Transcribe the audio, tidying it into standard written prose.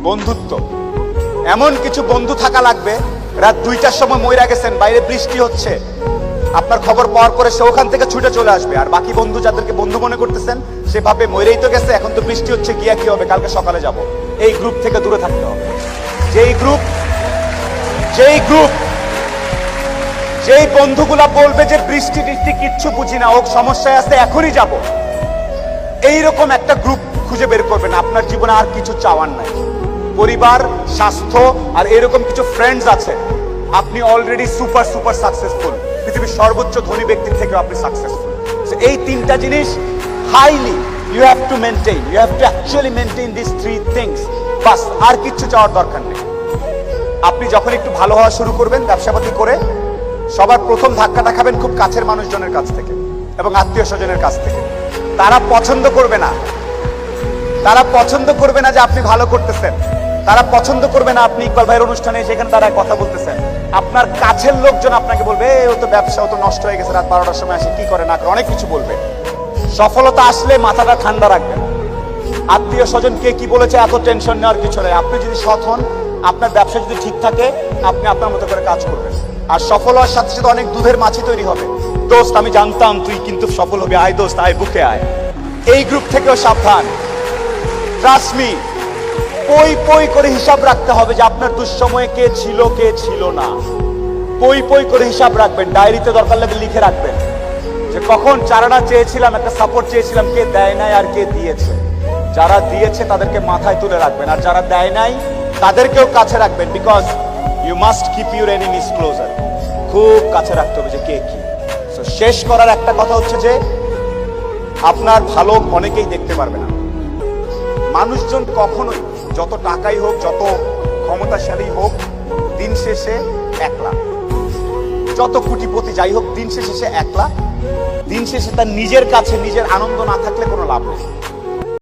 বন্ধুত্ব। এমন কিছু বন্ধু থাকা লাগবে, রাত 2টার সময় মইরা গেছেন, বাইরে বৃষ্টি হচ্ছে, আপনার খবর পাওয়ার পরে সে ওখান থেকে ছুটে চলে আসবে। আর বাকি বন্ধু যাদেরকে বন্ধু মনে করতেছেন, সে ভাবে মইরেই তো গেছে, এখন তো বৃষ্টি হচ্ছে, গিয়া কি হবে, কালকে সকালে যাব। এই গ্রুপ থেকে দূরে থাকতে হবে। যেই বন্ধুগুলা বলবে যে বৃষ্টি টিষ্টি কিচ্ছু বুঝি না, ও সমস্যায় আছে, এখনই যাব, এইরকম একটা গ্রুপ খুঁজে বের করবেন। আপনার জীবনে আর কিছু চাওয়ার নাই, পরিবার, স্বাস্থ্য আর এরকম কিছু ফ্রেন্ডস আছে, আপনি অলরেডি সুপার সাকসেসফুল। পৃথিবীর সর্বোচ্চ ধনী ব্যক্তির থেকেও আপনি সাকসেসফুল। এই তিনটা জিনিস highly you have to maintain, you have to actually maintain this three things. বাস, আর কিচ্ছু চাওয়ার দরকার নেই। আপনি যখন একটু ভালো হওয়া শুরু করবেন ব্যবসাপাতি করে, সবার প্রথম ধাক্কাটা খাবেন খুব কাছের মানুষজনের কাছ থেকে এবং আত্মীয় স্বজনের কাছ থেকে। তারা পছন্দ করবে না যে আপনি ভালো করতেছেন, তারা পছন্দ করবে না আপনি ইকবাল ভাইয়ের অনুষ্ঠানে সেখানে তারা কথা বলতেছেন। আপনার কাছের লোকজন আপনাকে বলবে, ও তো ব্যবসা, ও তো নষ্ট হয়ে গেছে, রাত 12টার সময় আসে, কি করে না করে, অনেক কিছু বলবে। সফলতা আসলে মাথাটা ঠান্ডা রাখবেন। আত্মীয় স্বজন কে কি বলেছে এত টেনশন নেওয়ার কিছু নেই। আপনি যদি সৎ হন, আপনার ব্যবসা যদি ঠিক থাকে, আপনি আপনার মতো করে কাজ করবেন। আর সফল হওয়ার সাথে সাথে অনেক দুধের মাছি তৈরি হবে। দোস্ত, আমি জানতাম তুই কিন্তু সফল হবি, আয় দোস্ত, আয় বুকে আয়। এই গ্রুপ থেকেও সাবধান। ট্রাস্ট মি, পই করে হিসাব রাখতে হবে যে আপনার দুঃসময়ে কে ছিল না। পই করে হিসাব রাখবেন, ডায়েরিতে দরকার লাগলে লিখে রাখবেন যে কখন চারানা চেয়েছিলাম, একটা সাপোর্ট চেয়েছিলাম, কে দেয় নাই আর কে দিয়েছে। যারা দিয়েছে তাদেরকে মাথায় তুলে রাখবেন, আর যারা দেয় নাই তাদেরকেও কাছে রাখবেন। Because you must keep your enemies closer. খুব কাছে রাখতে হবে যে কে কি। শেষ করার একটা কথা হচ্ছে যে আপনার ভালো অনেকেই দেখতে পারবে না। মানুষজন কখনোই, যত টাকাই হোক, যত ক্ষমতাশালী হোক, দিন শেষে একলা। যত কোটিপতি যাই হোক, দিন শেষে সে একলা। দিন শেষে তার নিজের কাছে নিজের আনন্দ না থাকলে কোনো লাভ নেই।